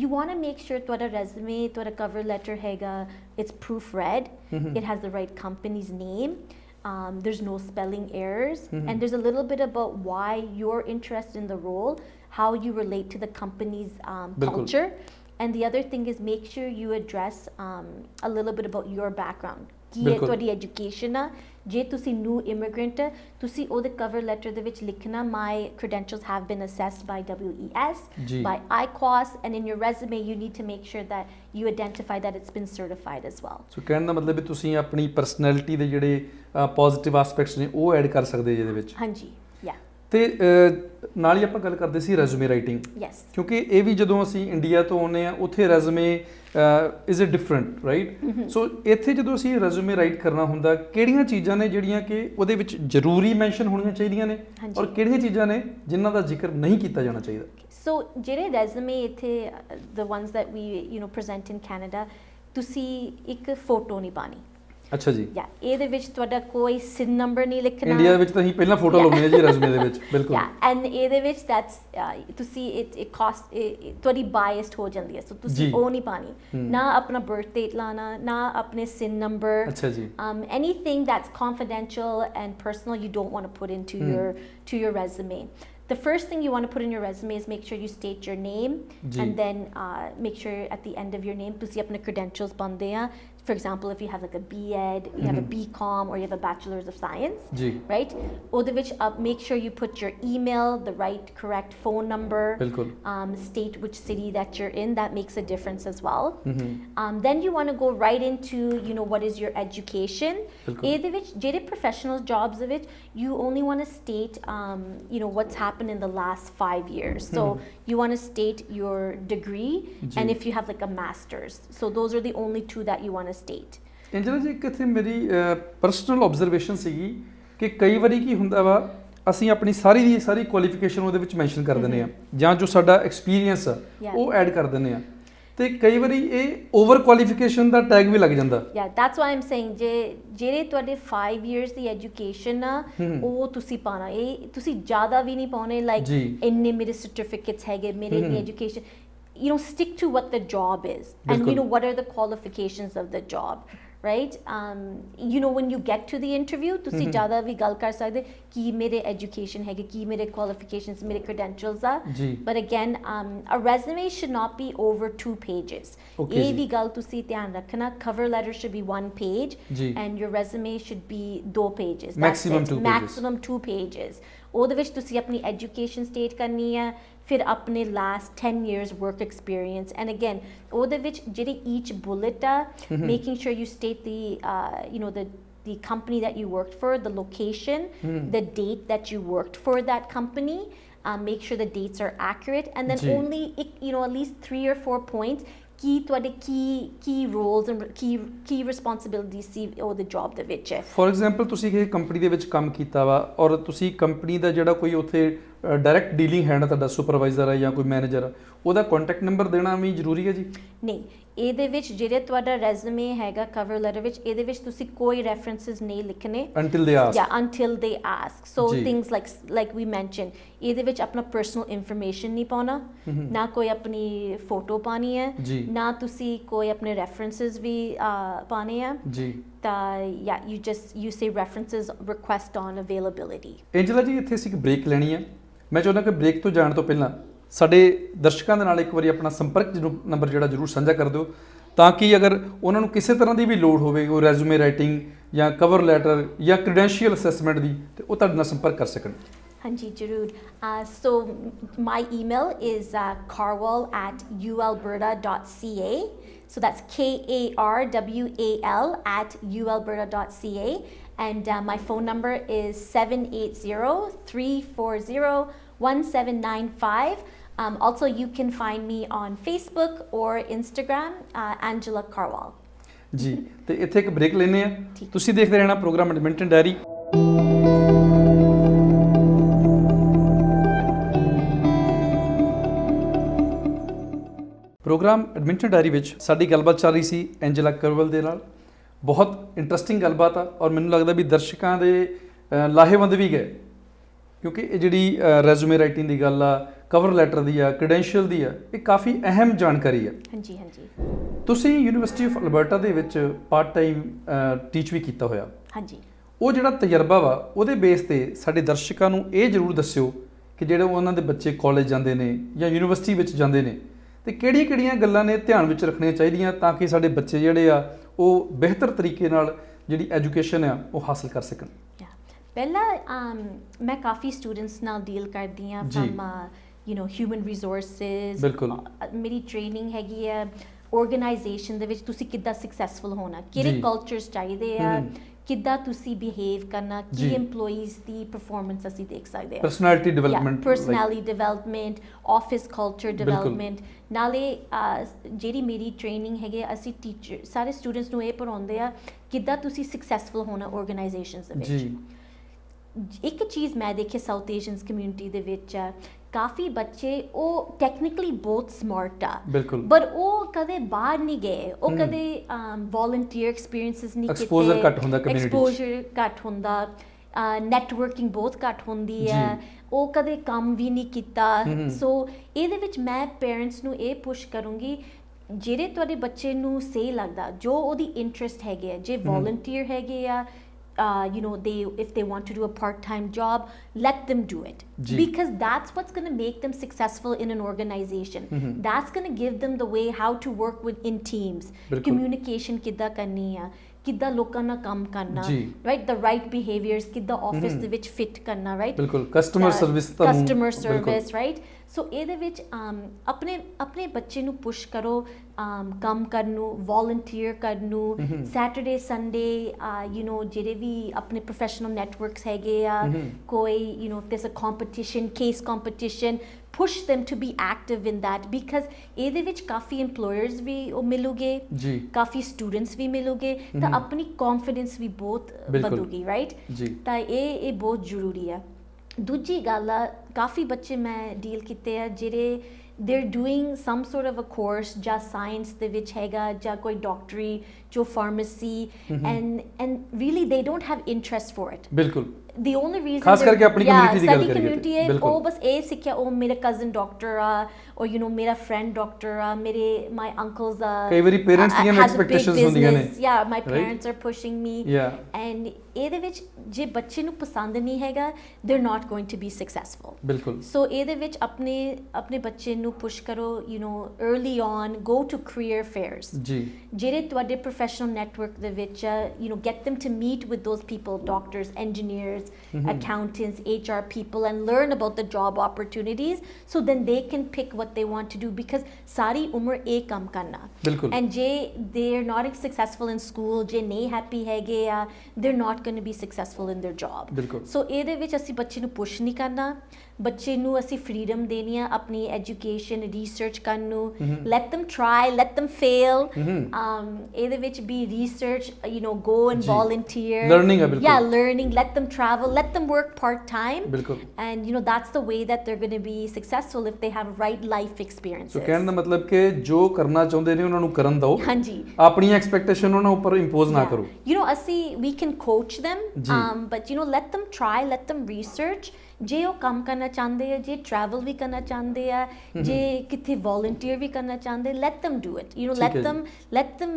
You want to make sure ਤੁਹਾਡਾ resume, ਤੁਹਾਡਾ cover letter ਹੈਗਾ, it's proofread, it has the right company's name, there's no spelling errors, and there's a little bit about why you're interested in the role, how you relate to the company's culture. And the other thing is make sure you address a little bit about your background. ਕੀ ਹੈ ਤੁਹਾਡੀ education ਆ, ਜੇ ਤੁਸੀਂ new immigrant ਤੁਸੀਂ ਉਹਦੇ cover letter ਦੇ ਵਿੱਚ ਲਿਖਣਾ my credentials have been assessed by WES, by IQOS, and in your resume you need to make sure that you identify that it's been certified as well. ਸੋ ਕਹਿਣ ਦਾ ਮਤਲਬ ਵੀ ਤੁਸੀਂ ਆਪਣੀ personality ਦੇ ਜਿਹੜੇ ਪੋਜ਼ਿਟਿਵ ਐਸਪੈਕਟਸ ਨੇ ਉਹ ਐਡ ਕਰ ਸਕਦੇ ਜਿਹਦੇ ਵਿੱਚ। ਹਾਂਜੀ, ਤੇ ਨਾਲ ਹੀ ਆਪਾਂ ਗੱਲ ਕਰਦੇ ਸੀ ਰੈਜ਼ੂਮੇ ਰਾਈਟਿੰਗ, ਕਿਉਂਕਿ ਇਹ ਵੀ ਜਦੋਂ ਅਸੀਂ ਇੰਡੀਆ ਤੋਂ ਆਉਂਦੇ ਆ ਉੱਥੇ resume is a different right. So ਇੱਥੇ ਜਦੋਂ ਅਸੀਂ ਰੈਜ਼ੂਮੇ ਰਾਈਟ ਕਰਨਾ ਹੁੰਦਾ ਕਿਹੜੀਆਂ ਚੀਜ਼ਾਂ ਨੇ ਜਿਹੜੀਆਂ ਕਿ ਉਹਦੇ ਵਿੱਚ ਜ਼ਰੂਰੀ ਮੈਂਸ਼ਨ ਹੋਣੀਆਂ ਚਾਹੀਦੀਆਂ ਨੇ ਔਰ ਕਿਹੜੀਆਂ ਚੀਜ਼ਾਂ ਨੇ ਜਿਨ੍ਹਾਂ ਦਾ ਜ਼ਿਕਰ ਨਹੀਂ ਕੀਤਾ ਜਾਣਾ ਚਾਹੀਦਾ? ਸੋ ਜਿਹੜੇ ਰੈਜ਼ੂਮੇ ਇੱਥੇ the ones that we present in Canada, ਤੁਸੀਂ ਇੱਕ ਫੋਟੋ ਨਹੀਂ ਪਾਣੀ। ਅੱਛਾ ਜੀ। ਇਹਦੇ ਵਿੱਚ ਤੁਹਾਡਾ ਕੋਈ ਸਿਨ ਨੰਬਰ ਨਹੀਂ ਲਿਖਣਾ। ਇੰਡੀਆ ਦੇ ਵਿੱਚ ਤਾਂ ਅਸੀਂ ਪਹਿਲਾਂ ਫੋਟੋ ਲਾਉਂਦੇ ਹਾਂ ਜੀ ਰੈਜ਼ੂਮੇ ਦੇ ਵਿੱਚ, ਬਿਲਕੁਲ। ਐਂਡ ਇਹਦੇ ਵਿੱਚ ਤੁਸੀਂ it cost ਤੁਹਾਡੀ ਬਾਇਸਡ ਹੋ ਜਾਂਦੀ ਹੈ, ਸੋ ਤੁਸੀਂ ਉਹ ਨਹੀਂ ਪਾਣੀ, ਨਾ ਆਪਣਾ ਬਰਥ ਡੇਟ ਲਾਣਾ, ਨਾ ਆਪਣੇ ਸਿਨ ਨੰਬਰ। ਅੱਛਾ ਜੀ। anything that's confidential and personal you don't want to put into your resume. The first thing you want to put in your resume is make sure you state your name, and then make sure at the end of your name ਤੁਸੀਂ ਆਪਣੇ credentials ਪਾਉਂਦੇ ਆ। For example, if you have like a B.Ed, you have a B.Com, or you have a Bachelor's of Science, right? ਉਹਦੇ ਵਿੱਚ make sure you put your email, the right correct phone number, state which city that you're in. That makes a difference as well. Then you want to go right into what is your education. ਇਹਦੇ ਵਿੱਚ ਜਿਹੜੇ professional jobs ਦੇ ਵਿੱਚ you only want to state what's happened in the last 5 years. So you want to state your degree, and if you have like a master's. So those are the only two that you want to state. ਇੰਜਲਾ ਜੀ, ਇੱਕ ਇੱਥੇ ਮੇਰੀ personal observation ਸੀਗੀ ਕਿ ਕਈ ਵਾਰੀ ਕੀ ਹੁੰਦਾ ਵਾ ਅਸੀਂ ਆਪਣੀ ਸਾਰੀ ਦੀ ਸਾਰੀ ਕੁਆਲੀਫਿਕੇਸ਼ਨ ਉਹਦੇ ਵਿੱਚ ਮੈਂਸ਼ਨ ਕਰ ਦਿੰਦੇ ਆ, ਜਾਂ ਜੋ ਸਾਡਾ ਐਕਸਪੀਰੀਅੰਸ ਆ ਉਹ ਐਡ ਕਰ ਦਿੰਦੇ ਆ, ਤੇ ਕਈ ਵਾਰੀ ਇਹ ਓਵਰ ਕੁਆਲੀਫਿਕੇਸ਼ਨ ਦਾ ਟੈਗ ਵੀ ਲੱਗ ਜਾਂਦਾ। that's why I'm saying ਜਿਹੜੇ ਤੁਹਾਡੇ 5 years ਦੀ ਐਜੂਕੇਸ਼ਨ ਆ ਉਹ ਤੁਸੀਂ ਪਾਣਾ, ਇਹ ਤੁਸੀਂ ਜ਼ਿਆਦਾ ਵੀ ਨਹੀਂ ਪਾਉਣੇ ਲਾਈਕ ਇੰਨੇ ਮੇਰੇ ਸਰਟੀਫਿਕੇਟਸ ਹੈਗੇ, ਮੇਰੇ education. Stick to what the job is, and what are the qualifications of the job, right? When you get to the interview ਤੁਸੀਂ ਜ਼ਿਆਦਾ ਵੀ ਗੱਲ ਕਰ ਸਕਦੇ ਕੀ ਮੇਰੇ education ਹੈਗੇ, ਕੀ ਮੇਰੇ qualifications, ਮੇਰੇ credentials ਆ, but again a resume should not be over 2 pages. ਇਹ ਵੀ ਗੱਲ ਤੁਸੀਂ ਧਿਆਨ ਰੱਖਣਾ, cover letter should be 1 page and your resume should be 2 pages, maximum 2 pages. ਉਹਦੇ ਵਿੱਚ ਤੁਸੀਂ ਆਪਣੀ education state ਕਰਨੀ ਹੈ, ਫਿਰ ਆਪਣੇ last 10 years work experience, and again ਉਹਦੇ ਵਿੱਚ ਜਿਹੜੀ each bullet ਆ making sure you state the company that you worked for, the location, the date that you worked for that company, make sure the dates are accurate, and then only at least 3 or 4 points ਕੀ ਤੁਹਾਡੇ ਕੀ rolls and Ki responsibility ਸੀ ਉਹਦੇ job ਦੇ ਵਿੱਚ। For example ਤੁਸੀਂ ਕਿਸੇ company ਦੇ ਵਿੱਚ ਕੰਮ ਕੀਤਾ ਵਾ ਔਰ ਤੁਸੀਂ ਕੰਪਨੀ ਦਾ ਜਿਹੜਾ ਕੋਈ ਉੱਥੇ ਡਾਇਰੈਕਟ ਡੀਲਿੰਗ ਹੈਂਡ ਤੁਹਾਡਾ ਸੁਪਰਵਾਈਜ਼ਰ ਹੈ ਜਾਂ ਕੋਈ ਮੈਨੇਜਰ ਆ, ਉਹਦਾ ਕੰਟੈਕਟ ਨੰਬਰ ਦੇਣਾ ਵੀ ਜ਼ਰੂਰੀ ਹੈ ਜੀ? ਨਹੀਂ, ਇਹਦੇ ਵਿੱਚ ਜਿਹੜੇ ਤੁਹਾਡਾ ਰੈਜ਼ੂਮੇ ਹੈਗਾ ਕਵਰ ਲੈਟਰ ਵਿੱਚ, ਇਹਦੇ ਵਿੱਚ ਤੁਸੀਂ ਕੋਈ ਰੈਫਰੈਂਸਸ ਨਹੀਂ ਲਿਖਣੇ until they ask. So things like we mentioned, ਇਹਦੇ ਵਿੱਚ ਆਪਣਾ ਪਰਸਨਲ ਇਨਫੋਰਮੇਸ਼ਨ ਨਹੀਂ ਪਾਉਣਾ, ਨਾ ਕੋਈ ਆਪਣੀ ਫੋਟੋ ਪਾਣੀ ਹੈ, ਨਾ ਤੁਸੀਂ ਕੋਈ ਆਪਣੇ ਰੈਫਰੈਂਸਸ ਵੀ ਪਾਣੇ ਆ ਤਾਂ you say references request on availability. Angela ਜੀ, ਇੱਥੇ ਅਸੀਂ ਇੱਕ ਬ੍ਰੇਕ ਲੈਣੀ ਹੈ। ਮੈਂ ਚਾਹੁੰਦਾ ਕਿ ਬ੍ਰੇਕ ਤੋਂ ਜਾਣ ਤੋਂ ਪਹਿਲਾਂ ਸਾਡੇ ਦਰਸ਼ਕਾਂ ਦੇ ਨਾਲ ਇੱਕ ਵਾਰੀ ਆਪਣਾ ਸੰਪਰਕ ਨੰਬਰ ਜਿਹੜਾ ਜ਼ਰੂਰ ਸਾਂਝਾ ਕਰ ਦਿਓ, ਤਾਂ ਕਿ ਅਗਰ ਉਹਨਾਂ ਨੂੰ ਕਿਸੇ ਤਰ੍ਹਾਂ ਦੀ ਵੀ ਲੋੜ ਹੋਵੇ ਕੋਈ ਰੈਜ਼ੂਮੇ ਰਾਈਟਿੰਗ ਜਾਂ ਕਵਰ ਲੈਟਰ ਜਾਂ ਕ੍ਰੈਡੈਂਸ਼ੀਅਲ ਅਸੈਸਮੈਂਟ ਦੀ, ਤੇ ਉਹ ਤੁਹਾਡੇ ਨਾਲ ਸੰਪਰਕ ਕਰ ਸਕਣ। ਹਾਂਜੀ, ਜ਼ਰੂਰ। So my email is karwal@ualberta.ca. So that's KARWAL@ualberta.ca, and my phone number is 780-340-1795. Also, you can find me on Facebook or Instagram, Angela Karwal. ਜੀ, ਤੇ ਇੱਥੇ ਇੱਕ ਬ੍ਰੇਕ ਲੈਂਦੇ ਆ। ਤੁਸੀਂ ਦੇਖਦੇ ਰਹਿਣਾ programme Edmonton diary. Programme Edmonton diary ਵਿੱਚ ਸਾਡੀ ਗੱਲਬਾਤ ਚੱਲ ਰਹੀ ਸੀ ਐਂਜਲਾ ਕਰਵਲ ਦੇ ਨਾਲ। ਬਹੁਤ ਇੰਟਰਸਟਿੰਗ ਗੱਲਬਾਤ ਆ ਔਰ ਮੈਨੂੰ ਲੱਗਦਾ ਵੀ ਦਰਸ਼ਕਾਂ ਦੇ ਲਾਹੇਵੰਦ ਵੀ ਗਏ, ਕਿਉਂਕਿ ਇਹ ਜਿਹੜੀ ਰੈਜ਼ੂਮੇ ਰਾਈਟਿੰਗ ਦੀ ਗੱਲ ਆ, ਕਵਰ ਲੈਟਰ ਦੀ ਆ, ਕ੍ਰੈਡੈਂਸ਼ੀਅਲ ਦੀ ਆ, ਇਹ ਕਾਫੀ ਅਹਿਮ ਜਾਣਕਾਰੀ ਆ। ਹਾਂਜੀ ਹਾਂਜੀ। ਤੁਸੀਂ ਯੂਨੀਵਰਸਿਟੀ ਆਫ ਅਲਬਰਟਾ ਦੇ ਵਿੱਚ ਪਾਰਟ ਟਾਈਮ ਟੀਚ ਵੀ ਕੀਤਾ ਹੋਇਆ। ਹਾਂਜੀ। ਉਹ ਜਿਹੜਾ ਤਜਰਬਾ ਵਾ ਉਹਦੇ ਬੇਸ ਤੇ ਸਾਡੇ ਦਰਸ਼ਕਾਂ ਨੂੰ ਇਹ ਜ਼ਰੂਰ ਦੱਸਿਓ ਕਿ ਜਿਹੜੇ ਉਹਨਾਂ ਦੇ ਬੱਚੇ ਕਾਲਜ ਜਾਂਦੇ ਨੇ ਜਾਂ ਯੂਨੀਵਰਸਿਟੀ ਵਿੱਚ ਜਾਂਦੇ ਨੇ ਤੇ ਕਿਹੜੀਆਂ-ਕਿਹੜੀਆਂ ਗੱਲਾਂ ਨੇ ਧਿਆਨ ਵਿੱਚ ਰੱਖਣੀਆਂ ਚਾਹੀਦੀਆਂ ਤਾਂ ਕਿ ਸਾਡੇ ਬੱਚੇ ਜਿਹੜੇ ਆ ਉਹ ਬਿਹਤਰ ਤਰੀਕੇ ਨਾਲ ਜਿਹੜੀ ਐਜੂਕੇਸ਼ਨ ਆ ਉਹ ਹਾਸਲ ਕਰ ਸਕਣ। ਪਹਿਲਾਂ ਮੈਂ ਕਾਫੀ ਸਟੂਡੈਂਟਸ ਨਾਲ ਡੀਲ ਕਰਦੀ ਹਾਂ ਫਰਮ ਹਿਊਮਨ ਰਿਸੋਰਸਿਸ। ਬਿਲਕੁਲ। ਮੇਰੀ ਟ੍ਰੇਨਿੰਗ ਹੈਗੀ ਹੈ ਆਰਗੇਨਾਈਜੇਸ਼ਨ ਦੇ ਵਿੱਚ ਤੁਸੀਂ ਕਿੱਦਾਂ ਸਕਸੈਸਫੁਲ ਹੋਣਾ, ਕਿਹੜੇ ਕਲਚਰਸ ਚਾਹੀਦੇ ਆ, ਕਿੱਦਾਂ ਤੁਸੀਂ ਬਿਹੇਵ ਕਰਨਾ, ਕੀ EMPLOYEES ਦੀ ਪਰਫਾਰਮੈਂਸ ਅਸੀਂ ਦੇਖ ਸਕਦੇ ਹਾਂ। Personality development. Personality development, office culture development. ਨਾਲੇ ਜਿਹੜੀ ਮੇਰੀ ਟ੍ਰੇਨਿੰਗ ਹੈਗੀ ਅਸੀਂ ਟੀਚਰ ਸਾਰੇ ਸਟੂਡੈਂਟਸ ਨੂੰ ਇਹ ਪੜ੍ਹਾਉਂਦੇ ਆ ਕਿੱਦਾਂ ਤੁਸੀਂ ਸਕਸੈਸਫੁਲ ਹੋਣਾ ਆਰਗੇਨਾਈਜੇਸ਼ਨਸ ਦੇ ਵਿੱਚ। ਇੱਕ ਚੀਜ਼ ਮੈਂ ਦੇਖਿਆ ਸਾਊਥ ਏਸ਼ੀਅਨਸ ਕਮਿਊਨਿਟੀ ਦੇ ਵਿੱਚ ਕਾਫੀ ਬੱਚੇ ਉਹ ਟੈਕਨੀਕਲੀ ਬਹੁਤ ਸਮਾਰਟ ਆ, ਪਰ ਉਹ ਕਦੇ ਬਾਹਰ ਨਹੀਂ ਗਏ, ਉਹ ਕਦੇ ਵੋਲੰਟੀਅਰ ਐਕਸਪੀਰੀਐਂਸਿਸ ਨਹੀਂ ਕੀਤੇ, ਐਕਸਪੋਜ਼ਰ ਘੱਟ ਹੁੰਦਾ ਕਮਿਊਨਿਟੀ, ਐਕਸਪੋਜ਼ਰ ਘੱਟ ਹੁੰਦਾ, ਨੈਟਵਰਕਿੰਗ ਬਹੁਤ ਘੱਟ ਹੁੰਦੀ ਹੈ, ਉਹ ਕਦੇ ਕੰਮ ਵੀ ਨਹੀਂ ਕੀਤਾ। ਸੋ ਇਹਦੇ ਵਿੱਚ ਮੈਂ ਪੇਰੈਂਟਸ ਨੂੰ ਇਹ ਪੁਸ਼ ਕਰੂੰਗੀ ਜਿਹੜੇ ਤੁਹਾਡੇ ਬੱਚੇ ਨੂੰ ਸਹੀ ਲੱਗਦਾ, ਜੋ ਉਹਦੀ ਇੰਟਰਸਟ ਹੈਗੇ ਆ, ਜੇ ਵੋਲੰਟੀਅਰ ਹੈਗੇ ਆ, if they want to do a part-time job, let them do it. Because that's what's going to make them successful in an organization. That's going to give them the way how to work in teams. Communication kidda karni hai, kidda ਲੋਕਾਂ ਨਾਲ ਕੰਮ ਕਰਨਾ, right? The right behaviors kidda office ਦੇ ਵਿੱਚ fit ਕਰਨਾ, right? ਬਿਲਕੁਲ। customer service, right? ਸੋ ਇਹਦੇ ਵਿੱਚ ਆਪਣੇ ਬੱਚੇ ਨੂੰ ਪੁਸ਼ ਕਰੋ ਕੰਮ ਕਰਨ ਨੂੰ, ਵੋਲੰਟੀਅਰ ਕਰਨ ਨੂੰ, ਸੈਟਰਡੇ ਸੰਡੇ ਜਿਹੜੇ ਵੀ ਆਪਣੇ ਪ੍ਰੋਫੈਸ਼ਨਲ ਨੈਟਵਰਕਸ ਹੈਗੇ ਆ, ਕੋਈ there's a competition, case competition, push them to be active in that, because ਇਹਦੇ ਵਿੱਚ ਕਾਫੀ employers ਵੀ ਉਹ ਮਿਲੂਗੇ, ਕਾਫੀ students ਵੀ ਮਿਲੂਗੇ, ਤਾਂ ਆਪਣੀ confidence ਵੀ ਬਹੁਤ ਵਧੂਗੀ, right? ਤਾਂ ਇਹ ਬਹੁਤ ਜ਼ਰੂਰੀ ਆ। ਦੂਜੀ ਗੱਲ ਆ, ਕਾਫੀ ਬੱਚੇ ਮੈਂ ਡੀਲ ਕੀਤੇ ਆ ਜਿਹੜੇ they're doing some sort of a course ਜਾਂ ਸਾਇੰਸ ਦੇ ਵਿੱਚ ਹੈਗਾ, ਜਾਂ ਕੋਈ ਡਾਕਟਰੀ, ਜੋ pharmacy, and really they don't have interest for it. ਬਿਲਕੁਲ। the only reason ਖਾਸ ਕਰਕੇ ਆਪਣੀ ਕਮਿਊਨਿਟੀ ਦੀ ਗੱਲ ਕਰੀਏ, ਸਾਡੀ ਕਮਿਊਨਿਟੀ ਹੈ ਉਹ ਬਸ ਇਹ ਸਿੱਖਿਆ, ਉਹ ਮੇਰੇ ਕਜ਼ਨ ਡਾਕਟਰ ਆ, or ਮੇਰਾ ਫਰੈਂਡ ਡਾਕਟਰ ਆ, my uncles ਕਈ ਵਾਰੀ ਪੇਰੈਂਟਸ ਦੀਆਂ ਐਕਸਪੈਕਟੇਸ਼ਨਸ ਹੁੰਦੀਆਂ ਨੇ, my parents are pushing me, and ਇਹਦੇ ਵਿੱਚ ਜੇ ਬੱਚੇ ਨੂੰ ਪਸੰਦ ਨਹੀਂ ਹੈਗਾ, they're not going to be successful. ਬਿਲਕੁਲ। ਸੋ ਇਹਦੇ ਵਿੱਚ ਆਪਣੇ ਬੱਚੇ ਨੂੰ ਪੁਸ਼ ਕਰੋ, early on, go to career fairs, ਜਿਹੜੇ ਤੁਹਾਡੇ professional network ਦੇ ਵਿੱਚ get them to meet with those people, doctors, engineers, accountants, HR people, and learn about the job opportunities, so then they can pick what they want to do, because ਸਾਰੀ ਉਮਰ ਇਹ ਕੰਮ ਕਰਨਾ। ਬਿਲਕੁਲ। and ਜੇ they're not successful in school, ਜੇ ਨਹੀਂ happy ਹੈਗੇ ਆ, they're not going to be successful in their job. ਬਿਲਕੁਲ। ਸੋ ਇਹਦੇ ਵਿੱਚ ਅਸੀਂ ਬੱਚੇ ਨੂੰ ਪੁਸ਼ ਨਹੀਂ ਕਰਨਾ, ਬੱਚੇ ਨੂੰ ਅਸੀਂ ਫਰੀडम ਦੇਣੀ ਆ ਆਪਣੀ ਐਜੂਕੇਸ਼ਨ, ਰਿਸਰਚ ਕਰਨ ਨੂੰ। let them try, let them fail. ਇਹਦੇ ਵਿੱਚ ਵੀ research, go and volunteer, learning, learning, let them travel, let them work part time, and that's the way that they're going to be successful if they have right life experiences. so ਕਹਿਣ ਦਾ ਮਤਲਬ ਕਿ ਜੋ ਕਰਨਾ ਚਾਹੁੰਦੇ ਨੇ ਉਹਨਾਂ ਨੂੰ ਕਰਨ ਦਿਓ, ਹਾਂਜੀ, ਆਪਣੀ ਐਕਸਪੈਕਟੇਸ਼ਨ ਉਹਨਾਂ ਉੱਪਰ ਇੰਪੋਜ਼ ਨਾ ਕਰੋ। ਅਸੀਂ we can coach them, but let them try, let them research. ਜੇ ਉਹ ਕੰਮ ਕਰਨਾ ਚਾਹੁੰਦੇ ਆ, ਜੇ ਟਰੈਵਲ ਵੀ ਕਰਨਾ ਚਾਹੁੰਦੇ ਆ, ਜੇ ਕਿਤੇ ਵੋਲੰਟੀਅਰ ਵੀ ਕਰਨਾ ਚਾਹੁੰਦੇ, let them do it. let them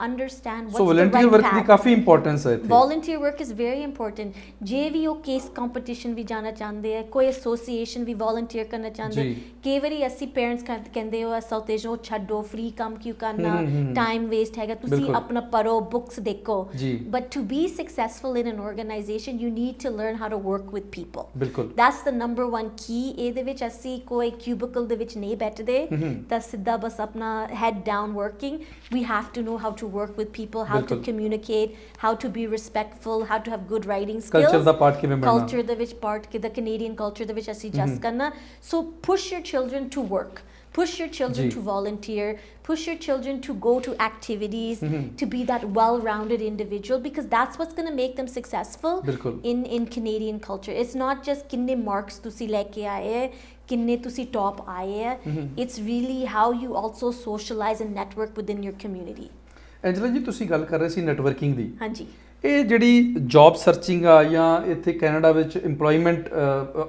understand what's the right path. So volunteer work the coffee importance ਹੈ ਇੱਥੇ। volunteer work is very important. ਜੇ ਵੀ ਉਹ ਕੇਸ ਕੰਪੀਟੀਸ਼ਨ ਵੀ ਜਾਣਾ ਚਾਹੁੰਦੇ ਆ, ਕੋਈ ਐਸੋਸੀਏਸ਼ਨ ਵੀ ਵੋਲੰਟੀਅਰ ਕਰਨਾ ਚਾਹੁੰਦੇ, ਕਈ ਵਾਰੀ ਅਸੀਂ ਪੇਰੈਂਟਸ ਕਹਿੰਦੇ ਹੋ ਸਾਊਥ ਏਸ਼ੀਆ, ਉਹ ਛੱਡੋ, ਫ੍ਰੀ ਕੰਮ ਕਿਉਂ ਕਰਨਾ, ਟਾਈਮ ਵੇਸਟ ਹੈਗਾ, ਤੁਸੀਂ ਆਪਣਾ ਪੜ੍ਹੋ, ਬੁੱਕਸ ਦੇਖੋ। but to be successful in an organization, you need to learn how to work with people. ਬਿਲਕੁਲ। that's the number one key. ਇਹਦੇ ਵਿੱਚ ਅਸੀਂ ਕੋਈ cubicle ਦੇ ਵਿੱਚ ਨਹੀਂ ਬੈਠਦੇ ਤਾਂ ਸਿੱਧਾ ਬਸ ਆਪਣਾ head down working. we have to know how to work with people, how to communicate, how to be respectful, how to have good writing skills. culture the part ਕਿਵੇਂ ਬਣਨਾ, culture ਦੇ ਵਿੱਚ part ਕਿੱਦਾਂ, Canadian culture ਦੇ ਵਿੱਚ ਅਸੀਂ just ਕਰਨਾ। so push your children to work, push your children to volunteer, push your children to go to activities, to be that well-rounded individual, because that's what's going to make them successful in Canadian culture. It's not just kinne marks tusi leke aaye, kinne tusi top aaye hai. It's really how you also socialize and network within your community. Angela ਜੀ ਤੁਸੀਂ ਗੱਲ ਕਰ ਰਹੇ ਸੀ networking ਦੀ। ਹਾਂਜੀ। ਇਹ ਜਿਹੜੀ job searching ਆ ਜਾਂ ਇੱਥੇ ਕੈਨੇਡਾ ਵਿੱਚ ਇੰਪਲੋਇਮੈਂਟ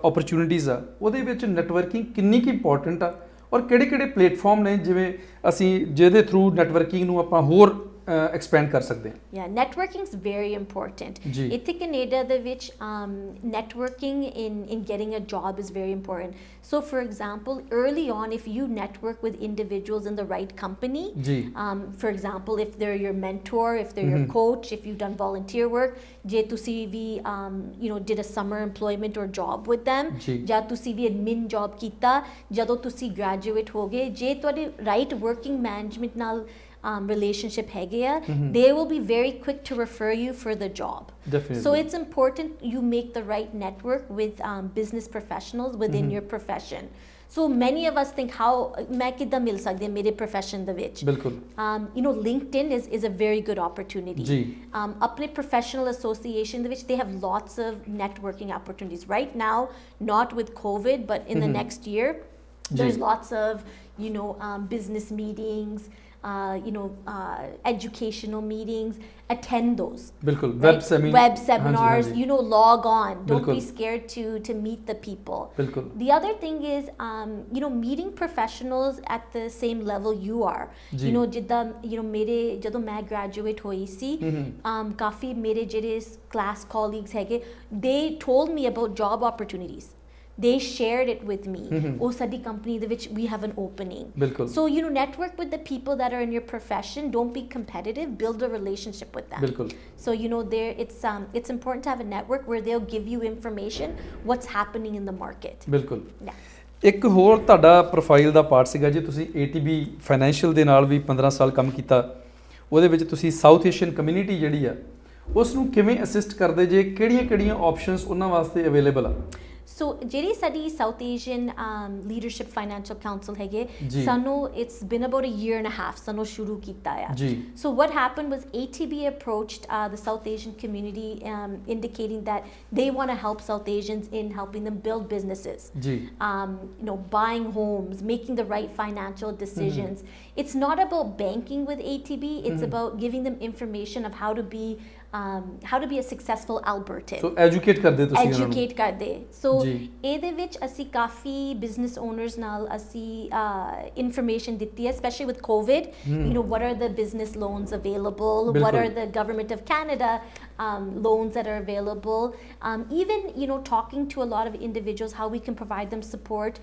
ਓਪਰਚੁਨਿਟੀਜ਼ ਆ, ਉਹਦੇ ਵਿੱਚ ਨੈਟਵਰਕਿੰਗ ਕਿੰਨੀ ਕੁ ਇੰਪੋਰਟੈਂਟ ਆ ਔਰ ਕਿਹੜੇ ਪਲੇਟਫਾਰਮ ਨੇ ਜਿਵੇਂ ਅਸੀਂ ਜਿਹਦੇ ਥਰੂ ਨੈਟਵਰਕਿੰਗ ਨੂੰ ਆਪਾਂ ਹੋਰ ਐਕਸਪੈਂਡ ਕਰ ਸਕਦੇ ਹਾਂ? Yeah, networking is very important. ਇੱਥੇ ਕੈਨੇਡਾ ਦੇ ਵਿੱਚ networking in getting a job is very important. So for example, early on, if you network with individuals in the right company, for example, if they're your mentor, if they're your coach, if you've done volunteer work, ਜੇ ਤੁਸੀਂ ਵੀ did a summer employment or job with them, ਜਾਂ ਤੁਸੀਂ ਵੀ admin job ਕੀਤਾ ਜਦੋਂ ਤੁਸੀਂ graduate ਹੋ ਗਏ, ਜੇ ਤੁਹਾਡੇ right working management ਨਾਲ relationship hegea, they will be very quick to refer you for the job. Definitely. So it's important you make the right network with business professionals within your profession. So many of us think how main kidda mil sakde mere profession de vich. Bilkul. LinkedIn is a very good opportunity. Apne professional association de vich they have lots of networking opportunities right now, not with COVID, but in the next year there's lots of business meetings, educational meetings. Attend those. Bilkul. Right? Web seminars. Log on. Don't be scared to meet the people. Bilkul. The other thing is meeting professionals at the same level you are. ਜਿੱਦਾਂ ਮੇਰੇ ਜਦੋਂ ਮੈਂ graduate ਹੋਈ ਸੀ, ਕਾਫੀ ਮੇਰੇ ਜਿਹੜੇ class colleagues ਹੈਗੇ, they told me about job opportunities. They shared it with me. Oh, sadi company de vich we have an opening. Bilkul. So network with the people that are in your profession. Don't be competitive. Build a relationship with them. Bilkul. So it's important to have a network where they'll give you information what's happening in the market. Bilkul. Yeah. ਇੱਕ ਹੋਰ ਤੁਹਾਡਾ profile ਦਾ part ਸੀਗਾ ਜੀ, ਤੁਸੀਂ ATB financial ਦੇ ਨਾਲ ਵੀ 15 ਸਾਲ ਕੰਮ ਕੀਤਾ। ਉਹਦੇ ਵਿੱਚ ਤੁਸੀਂ ਸਾਊਥ ਏਸ਼ੀਅਨ ਕਮਿਊਨਿਟੀ ਜਿਹੜੀ ਆ ਉਸ ਨੂੰ ਕਿਵੇਂ ਅਸਿਸਟ ਕਰਦੇ ਜੇ, ਕਿਹੜੀਆਂ ਆਪਸ਼ਨਸ ਉਹਨਾਂ ਵਾਸਤੇ ਅਵੇਲੇਬਲ ਆ? So ਜਿਹੜੀ ਸਾਡੀ South Asian Leadership Financial Council ਹੈਗੇ, ਸਾਨੂੰ it's been about a year and a half ਸਾਨੂੰ ਸ਼ੁਰੂ ਕੀਤਾ ਆ। So what happened was ATB approached the South Asian community, indicating that they want to help South Asians in helping them build businesses, buying homes, making the right financial decisions. It's not about banking with ATB, it's about giving them information of how to be a successful Albertan. So educate ਕਰਦੇ ਤੁਸੀਂ ਉਹਨਾਂ ਨੂੰ? Educate ਕਰਦੇ। So ਇਹਦੇ ਵਿੱਚ ਅਸੀਂ ਕਾਫੀ business owners ਨਾਲ ਅਸੀਂ information ਦਿੱਤੀ ਹੈ, especially with COVID. What are the business loans available? What are the Government of Canada loans that are available? Even talking to a lot of individuals, how we can provide them support.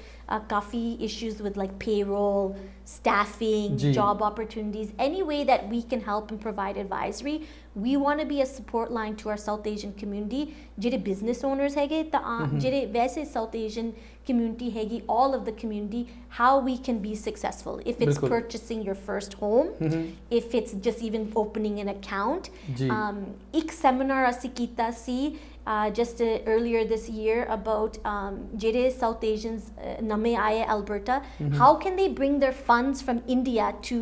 Kafi issues with like payroll, staffing, job opportunities, any way that we can help and provide advisory. We want to be a support line to our South Asian community. ਜਿਹੜੇ business owners ਹੈਗੇ ਤਾਂ ਜਿਹੜੇ ਵੈਸੇ South Asian community ਹੈਗੀ, all of the community, how we can be successful. If it's purchasing your first home, if it's just even opening an account. ਇੱਕ seminar ਅਸੀਂ ਕੀਤਾ ਸੀ just earlier this year about ਜਿਹੜੇ South Asians ਨਵੇਂ ਆਏ Alberta, how can they bring their funds from India to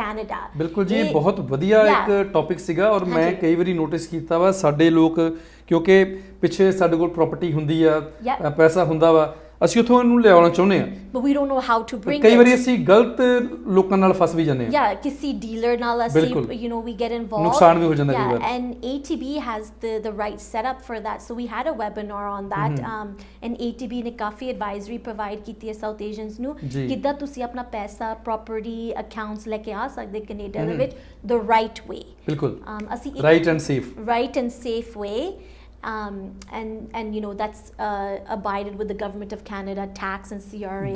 Canada? ਬਿਲਕੁਲ ਜੀ, ਇਹ ਬਹੁਤ ਵਧੀਆ ਇੱਕ ਟੌਪਿਕ ਸੀਗਾ ਔਰ ਮੈਂ ਕਈ ਵਾਰੀ ਨੋਟਿਸ ਕੀਤਾ ਵਾ ਸਾਡੇ ਲੋਕ, ਕਿਉਂਕਿ ਪਿੱਛੇ ਸਾਡੇ ਕੋਲ ਪ੍ਰਾਪਰਟੀ ਹੁੰਦੀ ਆ, ਪੈਸਾ ਹੁੰਦਾ ਵਾ, ਅਸੀਂ ਉੱਥੋਂ ਇਹਨੂੰ ਲਿਆਉਣਾ ਚਾਹੁੰਦੇ ਆ, but we don't know how to bring it. ਕਈ ਵਾਰੀ ਅਸੀਂ ਗਲਤ ਲੋਕਾਂ ਨਾਲ ਫਸ ਵੀ ਜਾਂਦੇ ਆ, ਕਿਸੇ ਡੀਲਰ ਨਾਲ ਅਸੀਂ we get involved, ਨੁਕਸਾਨ ਵੀ ਹੋ ਜਾਂਦਾ ਕਈ ਵਾਰ। And ATB has the right setup for that. So we had a webinar on that, and ATB ਨੇ ਕਾਫੀ advisory provide ਕੀਤੀ ਹੈ South Asians ਨੂੰ, ਕਿੱਦਾਂ ਤੁਸੀਂ ਆਪਣਾ ਪੈਸਾ property accounts ਲੈ ਕੇ ਆ ਸਕਦੇ ਕੈਨੇਡਾ ਦੇ ਵਿੱਚ the right way. ਬਿਲਕੁਲ, ਅਸੀਂ right and safe way. And that's abided with the Government of Canada tax and CRA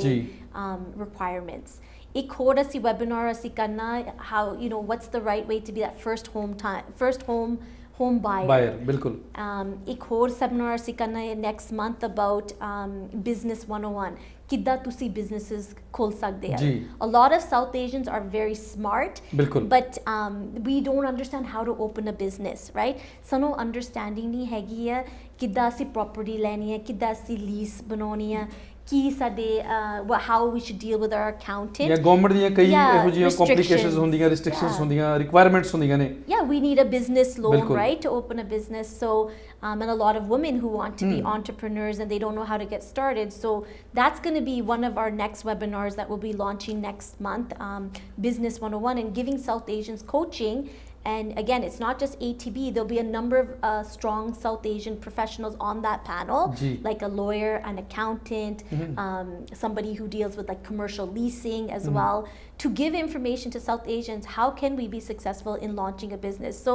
requirements. Ek ਹੋਰ ਅਸੀਂ webinar ਅਸੀਂ ਕਰਨਾ, how what's the right way to be that first home buyer. ਬਿਲਕੁਲ। ਇੱਕ ਹੋਰ seminar ਅਸੀਂ ਕਰਨਾ ਹੈ next month about business 101, ਕਿੱਦਾਂ ਤੁਸੀਂ businesses ਖੋਲ ਸਕਦੇ ਆ। A lot of South Asians are very smart, but we don't understand how to open a business, right? ਸਾਨੂੰ understanding ਨਹੀਂ ਹੈਗੀ ਆ ਕਿੱਦਾਂ ਅਸੀਂ property ਲੈਣੀ ਹੈ, ਕਿੱਦਾਂ ਅਸੀਂ lease ਬਣਾਉਣੀ ਹੈ, ਕੀ ਸਾਡੇ how we should deal with our accountant. ਜਾਂ ਗਵਰਨਮੈਂਟ ਦੀਆਂ ਕਈ Yeah, ਇਹੋ ਜਿਹੀਆਂ ਕੰਪਲਿਕੇਸ਼ਨਸ restrictions. ਹੁੰਦੀਆਂ, ਰਿਸਟ੍ਰਿਕਸ਼ਨਸ Yeah. ਹੁੰਦੀਆਂ, ਰਿਕੁਆਇਰਮੈਂਟਸ ਹੁੰਦੀਆਂ ਨੇ। Yeah, we need a business loan, ਬਿਲਕੁਲ। right, to open a business. So, and a lot of women who want to be entrepreneurs and they don't know how to get started. So that's going to be one of our next webinars that we'll be launching next month, Business 101, and giving South Asians coaching. And again, it's not just ATB. There'll be a number of strong South Asian professionals on that panel, Ji. like a lawyer, an accountant, somebody who deals with like commercial leasing as well, to give information to South Asians. How can we be successful in launching a business? So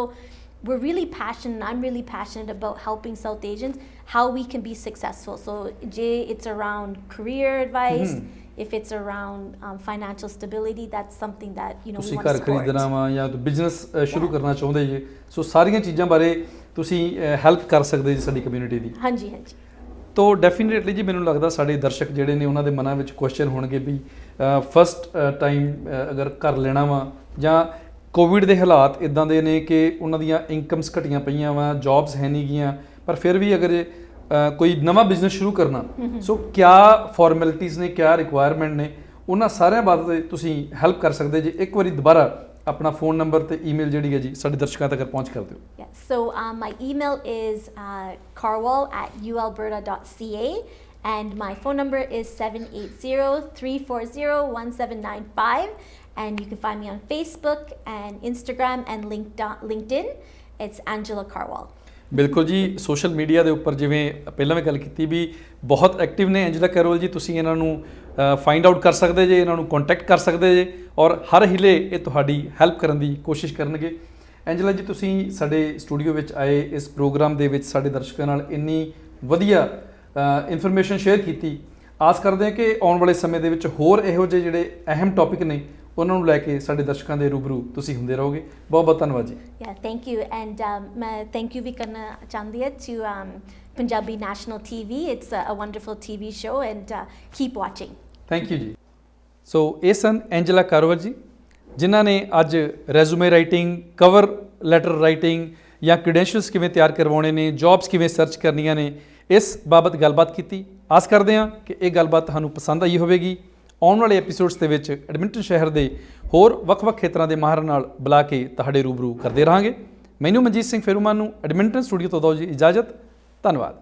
we're really passionate, I'm really passionate about helping South Asians, how we can be successful. So Jay, it's around career advice. If it's around financial stability, that's something that, you know, we ਤੁਸੀਂ want to ਘਰ support. ਖਰੀਦਣਾ ਵਾ ਜਾਂ business ਸ਼ੁਰੂ ਕਰਨਾ ਚਾਹੁੰਦੇ ਜੇ, ਸੋ ਸਾਰੀਆਂ ਚੀਜ਼ਾਂ ਬਾਰੇ ਤੁਸੀਂ ਹੈਲਪ ਕਰ ਸਕਦੇ ਜੀ ਸਾਡੀ ਕਮਿਊਨਿਟੀ ਦੀ। ਹਾਂਜੀ ਹਾਂਜੀ। ਤੋ ਡੈਫੀਨੇਟਲੀ ਜੀ ਮੈਨੂੰ ਲੱਗਦਾ ਸਾਡੇ ਦਰਸ਼ਕ ਜਿਹੜੇ ਨੇ ਉਹਨਾਂ ਦੇ ਮਨਾਂ ਵਿੱਚ ਕੁਐਸਚਨ ਹੋਣਗੇ ਵੀ ਫਸਟ ਟਾਈਮ ਅਗਰ ਘਰ ਲੈਣਾ ਵਾ ਜਾਂ ਕੋਵਿਡ ਦੇ ਹਾਲਾਤ ਇਦਾਂ ਦੇ ਨੇ ਕਿ ਉਹਨਾਂ ਦੀਆਂ ਇਨਕਮਸ ਘਟੀਆਂ ਪਈਆਂ ਵਾ, ਜੌਬਸ ਹੈ ਨਹੀਂ ਗੀਆਂ, ਪਰ ਫਿਰ ਵੀ ਅਗਰ ਕੋਈ ਨਵਾਂ ਬਿਜ਼ਨਸ ਸ਼ੁਰੂ ਕਰਨਾ, ਸੋ ਕਿਆ ਫਾਰਮੈਲਿਟੀਜ਼ ਨੇ, ਕਿਆ ਰਿਕੁਆਇਰਮੈਂਟ ਨੇ, ਉਹਨਾਂ ਸਾਰਿਆਂ ਬਾਰੇ ਤੁਸੀਂ ਹੈਲਪ ਕਰ ਸਕਦੇ ਜੇ। ਇੱਕ ਵਾਰੀ ਦੁਬਾਰਾ ਆਪਣਾ ਫੋਨ ਨੰਬਰ ਤੇ ਈਮੇਲ ਜਿਹੜੀ ਹੈ ਜੀ ਸਾਡੇ ਦਰਸ਼ਕਾਂ ਤੱਕ ਪਹੁੰਚ ਕਰ ਦਿਓ। Yes, so my email is carwal@ulberta.ca and my phone number is 780-340-1795, and you can find me on Facebook and Instagram and LinkedIn. It's Angela Carwal. ਬਿਲਕੁਲ ਜੀ, ਸੋਸ਼ਲ ਮੀਡੀਆ ਦੇ ਉੱਪਰ ਜਿਵੇਂ ਪਹਿਲਾਂ ਵੀ ਗੱਲ ਕੀਤੀ ਵੀ ਬਹੁਤ ਐਕਟਿਵ ਨੇ ਐਂਜਲਾ ਕੈਰੋਲ ਜੀ। ਤੁਸੀਂ ਇਹਨਾਂ ਨੂੰ ਫਾਈਂਡ ਆਊਟ ਕਰ ਸਕਦੇ ਜੇ, ਇਹਨਾਂ ਨੂੰ ਕੰਟੈਕਟ ਕਰ ਸਕਦੇ ਜੇ, ਔਰ ਹਰ ਹਿਲੇ ਇਹ ਤੁਹਾਡੀ ਹੈਲਪ ਕਰਨ ਦੀ ਕੋਸ਼ਿਸ਼ ਕਰਨਗੇ। ਐਂਜਲਾ ਜੀ, ਤੁਸੀਂ ਸਾਡੇ ਸਟੂਡੀਓ ਵਿੱਚ ਆਏ, ਇਸ ਪ੍ਰੋਗਰਾਮ ਦੇ ਵਿੱਚ ਸਾਡੇ ਦਰਸ਼ਕਾਂ ਨਾਲ ਇੰਨੀ ਵਧੀਆ ਇਨਫੋਰਮੇਸ਼ਨ ਸ਼ੇਅਰ ਕੀਤੀ। ਆਸ ਕਰਦੇ ਹਾਂ ਕਿ ਆਉਣ ਵਾਲੇ ਸਮੇਂ ਦੇ ਵਿੱਚ ਹੋਰ ਇਹੋ ਜਿਹੇ ਜਿਹੜੇ ਅਹਿਮ ਟੌਪਿਕ ਨੇ ਉਹਨਾਂ ਨੂੰ ਲੈ ਕੇ ਸਾਡੇ ਦਰਸ਼ਕਾਂ ਦੇ ਰੂਬਰੂ ਤੁਸੀਂ ਹੁੰਦੇ ਰਹੋਗੇ। ਬਹੁਤ ਬਹੁਤ ਧੰਨਵਾਦ ਜੀ। Yeah, thank you, and ਮੈਂ thank you ਵੀ ਕਰਨਾ ਚਾਹੁੰਦੀ ਹਾਂ to Punjabi National TV. It's a wonderful TV show, and keep watching. Thank you ਜੀ। ਸੋ ਇਹ ਸਨ ਐਂਜਲਾ ਕਾਰੋਵਰ ਜੀ, ਜਿਨ੍ਹਾਂ ਨੇ ਅੱਜ resume writing, cover letter writing ਜਾਂ ਕ੍ਰੈਡੈਂਸ਼ੀਅਲਸ ਕਿਵੇਂ ਤਿਆਰ ਕਰਵਾਉਣੇ ਨੇ, ਜੌਬਸ ਕਿਵੇਂ ਸਰਚ ਕਰਨੀਆਂ ਨੇ, ਇਸ ਬਾਬਤ ਗੱਲਬਾਤ ਕੀਤੀ। ਆਸ ਕਰਦੇ ਹਾਂ ਕਿ ਇਹ ਗੱਲਬਾਤ ਤੁਹਾਨੂੰ ਪਸੰਦ ਆਈ ਹੋਵੇਗੀ। ਆਉਣ ਵਾਲੇ ਐਪੀਸੋਡਸ ਦੇ ਵਿੱਚ ਐਡਮਿੰਟਨ ਸ਼ਹਿਰ ਦੇ ਹੋਰ ਵੱਖ-ਵੱਖ ਖੇਤਰਾਂ ਦੇ ਮਾਹਰਾਂ ਨਾਲ ਬੁਲਾ ਕੇ ਤੁਹਾਡੇ ਰੂਬਰੂ ਕਰਦੇ ਰਹਾਂਗੇ। ਮੈਨੂੰ ਮਨਜੀਤ ਸਿੰਘ ਫੇਰੂਮਾਨ ਨੂੰ ਐਡਮਿੰਟਨ ਸਟੂਡੀਓ ਤੋਂ ਦਿਓ ਜੀ ਇਜਾਜ਼ਤ। ਧੰਨਵਾਦ।